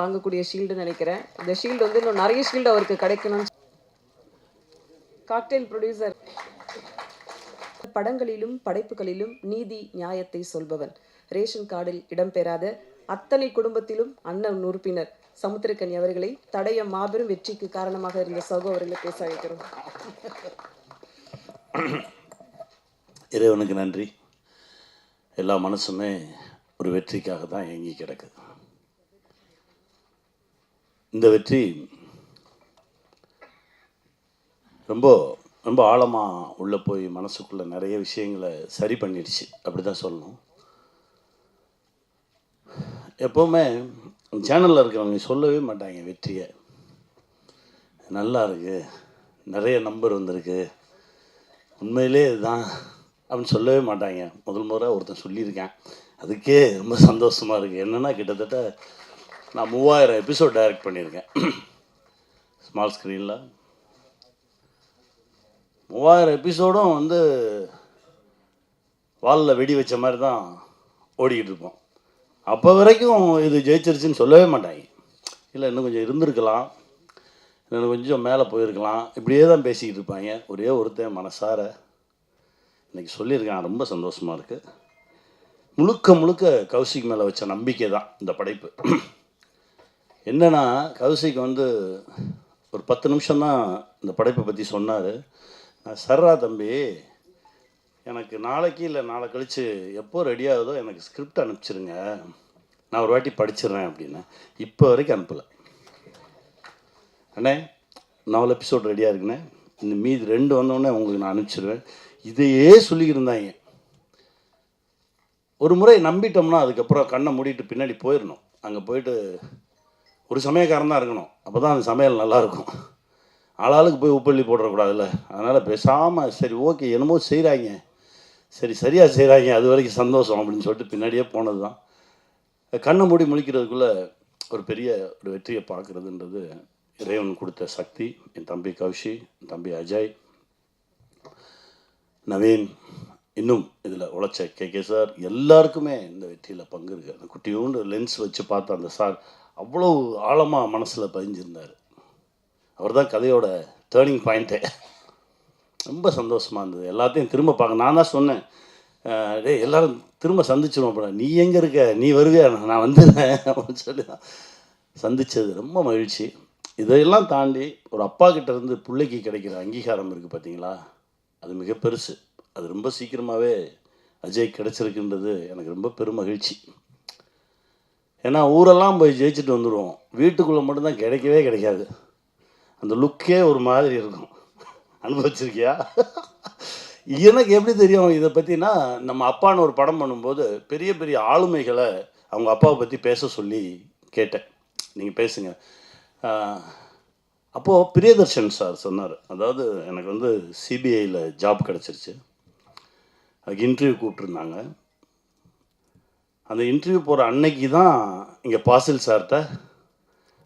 வாங்கக்கூடிய ஷீல்டுன்னு நினைக்கிறேன். இந்த ஷீல்டு வந்து இன்னும் நிறைய ஷீல்டு அவருக்கு கிடைக்கணும். Cocktail producer. படங்களிலும் படைப்புகளிலும் நீதி நியாயத்தை சொல்பவன். ரேஷன் கார்டில் இடம்பெறாத அத்தனை குடும்பத்திலும் அண்ணன் உறுப்பினர் சமுத்திரக்கனி அவர்களை தடைய மாபெரும் வெற்றிக்கு காரணமாக இருந்த சகோ அவர்களை பேச அழைக்கிறோம். இறைவனுக்கு நன்றி. எல்லா மனசுமே ஒரு வெற்றிக்காக தான் ஏங்கி கிடக்குது. இந்த வெற்றி ரொம்ப ரொம்ப ஆழமாக உள்ளே போய் மனசுக்குள்ளே நிறைய விஷயங்களை சரி பண்ணிடுச்சு, அப்படி தான் சொல்லணும். எப்போவுமே சேனலில் இருக்கிறவங்க சொல்லவே மாட்டாங்க வெற்றியை. நல்லா இருக்குது, நிறைய நம்பர் வந்திருக்கு, உண்மையிலே இதுதான் அப்படின்னு சொல்லவே மாட்டாங்க. முதல் முறை ஒருத்தன் சொல்லியிருக்கேன், அதுக்கே ரொம்ப சந்தோஷமாக இருக்குது. என்னென்னா கிட்டத்தட்ட நான் 3000 எபிசோட் டைரக்ட் பண்ணியிருக்கேன் ஸ்மால் ஸ்க்ரீனில். 3000 எபிசோடும் வந்து வாலில் வெடி வச்ச மாதிரி தான் ஓடிக்கிட்டு இருப்போம். அப்போ வரைக்கும் இது ஜெயிச்சிருச்சுன்னு சொல்லவே மாட்டாங்க. இல்லை இன்னும் கொஞ்சம் இருந்திருக்கலாம், இன்னும் கொஞ்சம் மேலே போயிருக்கலாம், இப்படியே தான் பேசிக்கிட்டு இருப்பாங்க. ஒரே ஒருத்தன் மனசார இன்றைக்கி சொல்லியிருக்கான், ரொம்ப சந்தோஷமாக இருக்குது. முழுக்க முழுக்க கௌசிக் மேலே வச்ச நம்பிக்கை தான் இந்த படைப்பு. என்னென்னா கௌசிக் வந்து ஒரு 10 நிமிஷம்தான் இந்த படைப்பை பற்றி சொன்னார். சர்ரா தம்பி, எனக்கு நாளைக்கு இல்லை நாளை கழித்து எப்போ ரெடி ஆகுதோ எனக்கு ஸ்கிரிப்ட் அனுப்பிச்சிருங்க, நான் ஒரு வாட்டி படிச்சிடுறேன் அப்படின்னு. இப்போ வரைக்கும் அனுப்பலை. அண்ணே 4 எபிசோட் ரெடியாக இருக்குண்ணே, இந்த மீதி 2 வந்தோடனே உங்களுக்கு நான் அனுப்பிச்சிடுவேன். இதையே சொல்லிக்கிட்டு இருந்தாங்க. ஒரு முறை நம்பிட்டோம்னா அதுக்கப்புறம் கண்ணை மூடிட்டு பின்னாடி போயிடணும். அங்கே போயிட்டு ஒரு சமயக்காரன் தான் இருக்கணும், அப்போ தான் அந்த சமையல் நல்லாயிருக்கும். ஆளாளுக்கு போய் உப்பள்ளி போடக்கூடாதுல்ல. அதனால் பேசாமல் சரி ஓகே என்னமோ செய்கிறாங்க, சரி சரியாக செய்கிறாங்க, அது வரைக்கும் சந்தோஷம் அப்படின்னு சொல்லிட்டு பின்னாடியே போனது தான். கண்ணை மூடி முழிக்கிறதுக்குள்ளே ஒரு பெரிய ஒரு வெற்றியை பார்க்குறதுன்றது இறைவன் கொடுத்த சக்தி. என் தம்பி கௌஷி, என் தம்பி அஜய், நவீன், இன்னும் இதில் உழைச்ச கே சார், எல்லாருக்குமே இந்த வெற்றியில் பங்கு இருக்குது. அந்த குட்டியோண்டு லென்ஸ் வச்சு பார்த்த அந்த சார் அவ்வளோ ஆழமாக மனசில் பதிஞ்சிருந்தார். அவர் தான் கதையோட டேர்னிங் பாயிண்ட்டே. ரொம்ப சந்தோஷமாக இருந்தது. எல்லாத்தையும் திரும்ப பார்க்க நான் தான் சொன்னேன், டே எல்லோரும் திரும்ப சந்திச்சிருவோம். அப்புறம் நீ எங்கே இருக்க, நீ வருவியா, நான் வந்துடுறேன் அப்படின்னு சொல்லி தான் சந்தித்தது. ரொம்ப மகிழ்ச்சி. இதையெல்லாம் தாண்டி ஒரு அப்பா கிட்டேருந்து பிள்ளைக்கு கிடைக்கிற அங்கீகாரம் இருக்குது பார்த்தீங்களா, அது மிக பெருசு. அது ரொம்ப சீக்கிரமாகவே அஜய் கிடச்சிருக்குன்றது எனக்கு ரொம்ப பெரும் மகிழ்ச்சி. ஏன்னா ஊரெல்லாம் போய் ஜெயிச்சுட்டு வந்துடுவோம், வீட்டுக்குள்ளே மட்டும்தான் கிடைக்கவே கிடைக்காது. அந்த லுக்கே ஒரு மாதிரி இருக்கும். அனுபவிச்சிருக்கியா? எனக்கு எப்படி தெரியும் இதை பற்றினா, நம்ம அப்பான்னு ஒரு படம் பண்ணும்போது பெரிய பெரிய ஆளுமைகளை அவங்க அப்பாவை பற்றி பேச சொல்லி கேட்டேன், நீங்கள் பேசுங்க. அப்போது பிரியதர்ஷன் சார் சொன்னார், அதாவது எனக்கு வந்து சிபிஐயில் ஜாப் கிடச்சிருச்சு, அதுக்கு இன்டர்வியூ கூப்பிட்ருந்தாங்க. அந்த இன்டர்வியூ போகிற அன்னைக்கு தான் இங்கே பாசில் சார்கிட்ட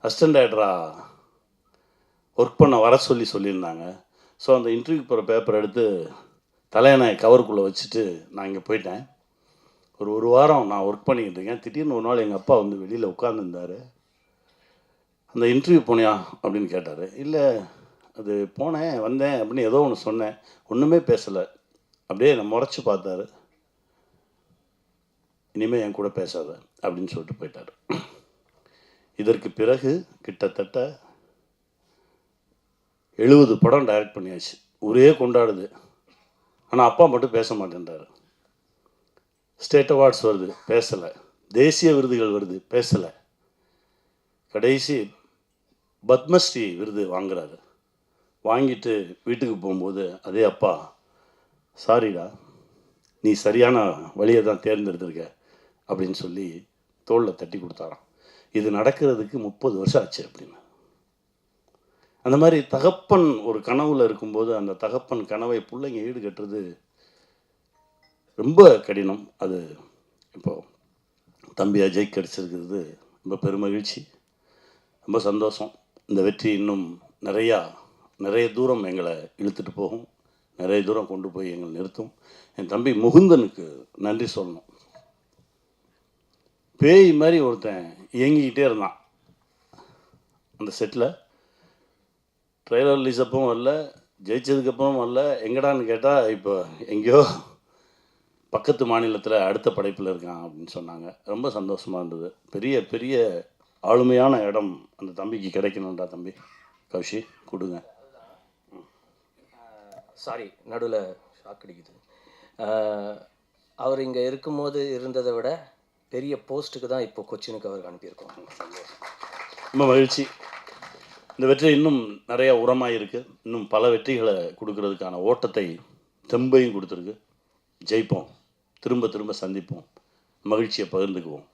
அசிஸ்டன்ட் டைரக்டராக ஒர்க் பண்ண வர சொல்லியிருந்தாங்க. ஸோ அந்த இன்டர்வியூ போகிற பேப்பர் எடுத்து தலையணை கவருக்குள்ளே வச்சுட்டு நான் இங்கே போயிட்டேன். ஒரு வாரம் நான் ஒர்க் பண்ணிக்கிட்டு இருக்கேன். திடீர்னு ஒரு நாள் எங்கள் அப்பா வந்து வெளியில் உட்காந்துருந்தார். அந்த இன்டர்வியூ போனியா அப்படின்னு கேட்டார். இல்லை அது போனேன் வந்தேன் அப்படின்னு ஏதோ ஒன்று சொன்னேன், ஒன்றுமே பேசலை. அப்படியே நான் முறைச்சி பார்த்தாரு. இனிமேல் என் கூட பேசாத அப்படின்னு சொல்லிட்டு போயிட்டார். இதற்கு பிறகு கிட்டத்தட்ட 70 படம் டைரக்ட் பண்ணியாச்சு. ஊரே கொண்டாடுது, ஆனால் அப்பா மட்டும் பேச மாட்டேன்றார். ஸ்டேட் அவார்ட்ஸ் வருது, பேசலை. தேசிய விருதுகள் வருது, பேசலை. கடைசி பத்மஸ்ரீ விருது வாங்குறாரு. வாங்கிட்டு வீட்டுக்கு போகும்போது அதே அப்பா, சாரிடா நீ சரியான வழியை தான் தேர்ந்தெடுத்திருக்க அப்படின்னு சொல்லி தோளில் தட்டி கொடுத்தாராம். இது நடக்கிறதுக்கு 30 வருஷம் ஆச்சு அப்படின்னு. அந்த மாதிரி தகப்பன் ஒரு கனவுல இருக்கும்போது அந்த தகப்பன் கனவை பிள்ளைங்க ஈடுகட்டுறது ரொம்ப கடினம். அது இப்போது தம்பி அஜய் கிடச்சிருக்கிறது ரொம்ப பெருமகிழ்ச்சி, ரொம்ப சந்தோஷம். இந்த வெற்றி இன்னும் நிறையா நிறைய தூரம் எங்களை இழுத்துட்டு போகும், நிறைய தூரம் கொண்டு போய் எங்களை நிறுத்தும். என் தம்பி முகுந்தனுக்கு நன்றி சொல்லணும். பேய் மாதிரி ஒருத்தன் இயங்கிக்கிட்டே இருந்தான் அந்த செட்டில். ட்ரெய்லர் ரிலீஸ் அப்பவும் வரல, ஜெயிச்சதுக்கப்புறம் வரல. எங்கடான்னு கேட்டால் இப்போ எங்கேயோ பக்கத்து மாநிலத்தில் அடுத்த படைப்பில் இருக்கான் அப்படின்னு சொன்னாங்க. ரொம்ப சந்தோஷமாக இருந்தது. பெரிய பெரிய ஆளுமையான இடம் அந்த தம்பிக்கு கிடைக்கணும்டா தம்பி. கௌஷி கொடுங்க. சாரி, நடுவில் ஷாக் அடிக்குது. அவர் இங்கே இருக்கும்போது இருந்ததை விட பெரிய போஸ்ட்டுக்கு தான் இப்போ கொச்சினுக்கு அவருக்கு அனுப்பியிருக்கோம். ரொம்ப மகிழ்ச்சி. இந்த வெற்றி இன்னும் நிறையா உரமாக இருக்குது. இன்னும் பல வெற்றிகளை கொடுக்கறதுக்கான ஓட்டத்தை தெம்பையும் கொடுத்துருக்கு. ஜெயிப்போம், திரும்ப திரும்ப சந்திப்போம், மகிழ்ச்சியை பகிர்ந்துக்குவோம்,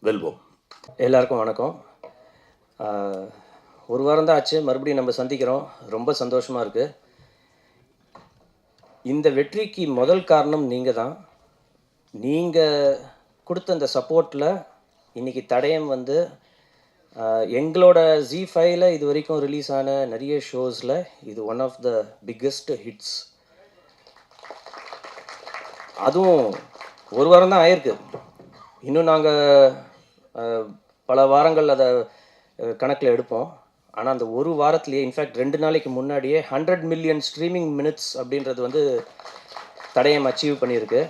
வெல்வோம். எல்லாருக்கும் வணக்கம். ஒரு வாரம் தான் ஆச்சு, மறுபடியும் நம்ம சந்திக்கிறோம். ரொம்ப சந்தோஷமாக இருக்குது. இந்த வெற்றிக்கு முதல் காரணம் நீங்கள் தான். நீங்கள் கொடுத்த அந்த சப்போர்ட்டில் இன்றைக்கி தடயம் வந்து எங்களோட Z5ல இது வரைக்கும் ரிலீஸ் ஆன நிறைய ஷோஸில் இது one of the biggest hits. அதுவும் ஒரு வாரம் தான் ஆயிருக்கு. இன்னும் நாங்கள் பல வாரங்கள் அதை கணக்கில் எடுப்போம். ஆனால் அந்த ஒரு வாரத்துலேயே, இன்ஃபேக்ட் 2 நாளைக்கு முன்னாடியே 100 மில்லியன் ஸ்ட்ரீமிங் மினிட்ஸ் அப்படின்றது வந்து தடயம் அச்சீவ் பண்ணியிருக்கு.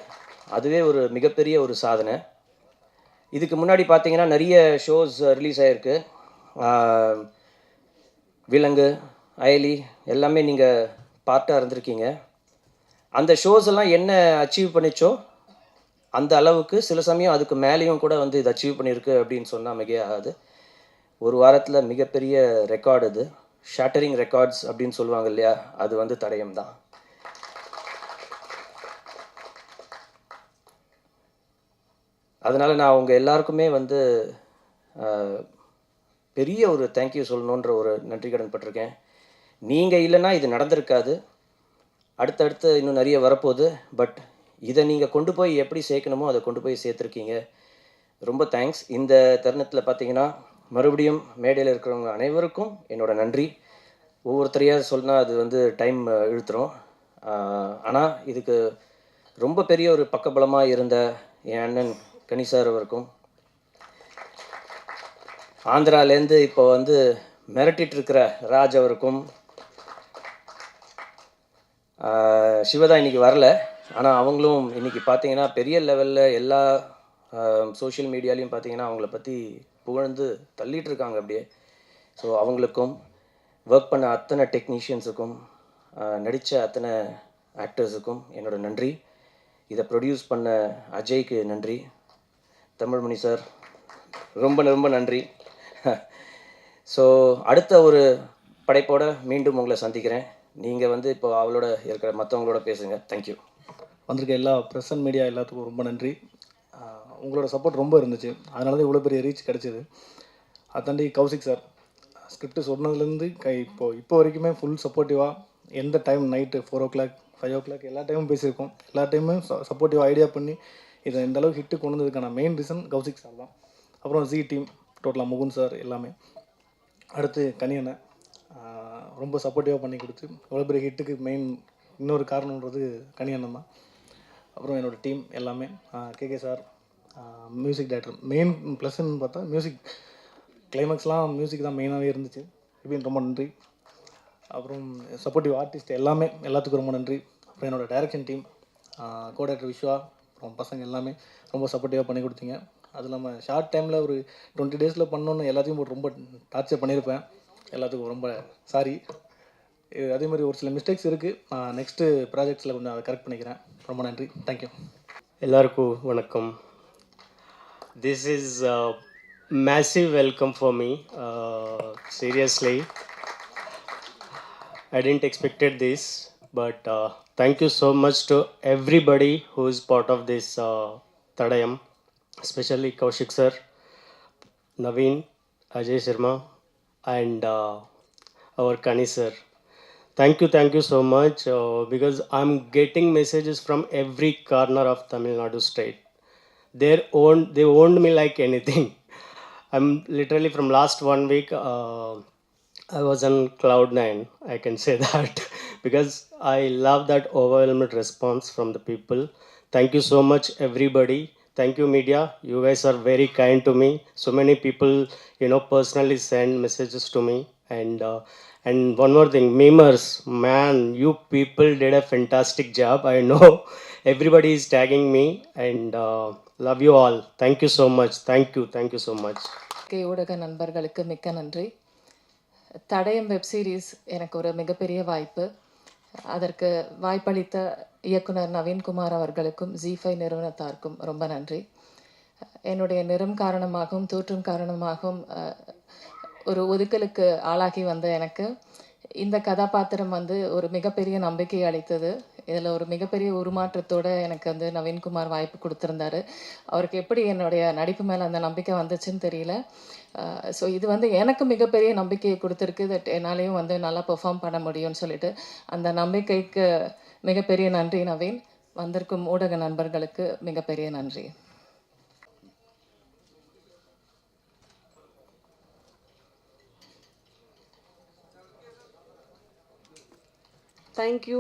அதுவே ஒரு மிகப்பெரிய ஒரு சாதனை. இதுக்கு முன்னாடி பார்த்தீங்கன்னா நிறைய ஷோஸ் ரிலீஸ் ஆகிருக்கு. விலங்கு, அயலி எல்லாமே நீங்கள் பார்ட்டாக இருந்திருக்கீங்க. அந்த ஷோஸ் எல்லாம் என்ன அச்சீவ் பண்ணிச்சோ அந்த அளவுக்கு சில சமயம் அதுக்கு மேலேயும் கூட வந்து இது அச்சீவ் பண்ணியிருக்கு அப்படின்னு சொன்னால் மிகையாகாது. ஒரு வாரத்தில் மிகப்பெரிய ரெக்கார்டு இது. ஷேட்டரிங் ரெக்கார்ட்ஸ் அப்படின்னு சொல்லுவாங்க இல்லையா, அது வந்து தடயம் தான். அதனால் நான் உங்கள் எல்லாருக்குமே வந்து பெரிய ஒரு தேங்க்யூ சொல்லணுன்ற ஒரு நன்றி கடன் பட்டிருக்கேன். நீங்கள் இல்லைன்னா இது நடந்திருக்காது. அடுத்தடுத்து இன்னும் நிறைய வரப்போகுது. பட் இதை நீங்கள் கொண்டு போய் எப்படி சேர்க்கணுமோ அதை கொண்டு போய் சேர்த்துருக்கீங்க. ரொம்ப தேங்க்ஸ். இந்த தருணத்தில் பார்த்தீங்கன்னா மறுபடியும் மேடையில் இருக்கிறவங்க அனைவருக்கும் என்னோட நன்றி. ஒவ்வொருத்தரையாக சொன்னால் அது வந்து டைம் இழுத்துரும். ஆனால் இதுக்கு ரொம்ப பெரிய ஒரு பக்கபலமாக இருந்த என் அண்ணன் கனி சார் அவருக்கும், ஆந்திராலேருந்து இப்போ வந்து மிரட்டிட்டு இருக்கிற ராஜ் அவருக்கும், சிவதா இன்றைக்கி வரல, ஆனால் அவங்களும் இன்றைக்கி பார்த்தீங்கன்னா பெரிய லெவலில் எல்லா சோஷியல் மீடியாலையும் பார்த்தீங்கன்னா அவங்கள பற்றி புகழ்ந்து தள்ளிட்டு இருக்காங்க அப்படியே. ஸோ அவங்களுக்கும், ஒர்க் பண்ண அத்தனை டெக்னீஷியன்ஸுக்கும், நடித்த அத்தனை ஆக்டர்ஸுக்கும் என்னோட நன்றி. இதை ப்ரொடியூஸ் பண்ண அஜய்க்கு நன்றி. தமிழ்மணி சார் ரொம்ப ரொம்ப நன்றி. ஸோ அடுத்த ஒரு படைப்போடு மீண்டும் உங்களை சந்திக்கிறேன். நீங்கள் வந்து இப்போ அவளோட இருக்கிற மற்றவங்களோட பேசுங்க. தேங்க்யூ. வந்திருக்க எல்லா ப்ரெஸ் அண்ட் மீடியா எல்லாத்துக்கும் ரொம்ப நன்றி. உங்களோட சப்போர்ட் ரொம்ப இருந்துச்சு, அதனால தான் இவ்வளோ பெரிய ரீச் கிடச்சிது. அதாண்டி கௌசிக் சார் ஸ்கிரிப்ட் சொன்னதுலேருந்து இப்போ வரைக்குமே ஃபுல் சப்போர்ட்டிவாக, எந்த டைம் நைட்டு 4 o'clock 5 o'clock எல்லா டைமும் பேசியிருக்கோம். எல்லா டைமும் சப்போர்ட்டிவாக ஐடியா பண்ணி இதை இந்த அளவுக்கு ஹிட்டு கொண்டு வந்ததுக்கான மெயின் ரீசன் கௌசிக் சார் தான். அப்புறம் Z டீம் டோட்டலாக முகுந்த் சார் எல்லாமே. அடுத்து கனியனை ரொம்ப சப்போர்ட்டிவாக பண்ணி கொடுத்து இவ்வளோ பெரிய ஹிட்டுக்கு மெயின் இன்னொரு காரணன்றது கனியண்ணன் தான். அப்புறம் என்னோடய டீம் எல்லாமே, KK sir music director. Main ப்ளஸ்ன்னு பார்த்தா மியூசிக் கிளைமேக்ஸ்லாம் மியூசிக் தான் மெயினாகவே இருந்துச்சு. இப்படின்னு ரொம்ப நன்றி. அப்புறம் சப்போர்ட்டிவ் ஆர்டிஸ்ட் எல்லாத்துக்கும் ரொம்ப நன்றி. அப்புறம் என்னோடய direction team, co director Vishwa, அப்புறம் பசங்க எல்லாமே ரொம்ப சப்போர்ட்டிவாக பண்ணி கொடுத்தீங்க. அது இல்லாமல் ஷார்ட் டைமில் ஒரு 20 days பண்ணணுன்னு எல்லாத்தையும் போட்டு ரொம்ப டார்ச்சர் பண்ணியிருப்பேன். எல்லாத்துக்கும் ரொம்ப சாரி. அதே மாதிரி ஒரு சில மிஸ்டேக்ஸ் இருக்குது. நான் நெக்ஸ்ட்டு ப்ராஜெக்ட்ஸில் கொஞ்சம் அதை கரெக்ட் பண்ணிக்கிறேன். ரொம்ப நன்றி. தேங்க்யூ. எல்லாருக்கும் வணக்கம். This is a massive welcome for me. Seriously, I didn't expected this, but thank you so much to everybody who is part of this Tadayam, especially Kaushik sir, Naveen, Ajay Sharma, and our Kani sir. Thank you so much, because I'm getting messages from every corner of Tamil Nadu state. They owned me like anything. I'm literally from last 1 week, I was on cloud nine, I can say that, because I love that overwhelming response from the people. Thank you so much, everybody. Thank you, media. You guys are very kind to me. So many people, personally send messages to me. And one more thing, memers, man, you people did a fantastic job. I know everybody is tagging me, and love you all. Thank you so much. Thank you so much. ஊடக நண்பர்களுக்கு மிக்க நன்றி. தடயம் web series எனக்கு ஒரு மிகப்பெரிய வாய்ப்பு. அதற்கு வாய்ப்பளித்த இயக்குனர் நவீன்குமார் அவர்களுக்கும் ஜி5 நிறுவனத்தாருக்கும் ரொம்ப நன்றி. என்னுடைய நிறம் காரணமாகவும் தோற்றம் காரணமாகவும் ஒரு ஒதுக்கலுக்கு ஆளாகி வந்த எனக்கு இந்த கதாபாத்திரம் வந்து ஒரு மிகப்பெரிய நம்பிக்கை அளித்தது. இதில் ஒரு மிகப்பெரிய உருமாற்றத்தோடு எனக்கு வந்து நவீன்குமார் வாய்ப்பு கொடுத்துருந்தாரு. அவருக்கு எப்படி என்னுடைய நடிப்பு மேலே அந்த நம்பிக்கை வந்துச்சுன்னு தெரியல. ஸோ இது வந்து எனக்கு மிகப்பெரிய நம்பிக்கையை கொடுத்துருக்கு. தட் என்னாலேயும் வந்து நல்லா பெர்ஃபார்ம் பண்ண முடியும்னு சொல்லிட்டு அந்த நம்பிக்கைக்கு மிகப்பெரிய நன்றி நவீன். வந்திருக்கும் ஊடக நண்பர்களுக்கு மிகப்பெரிய நன்றி. தேங்க்யூ.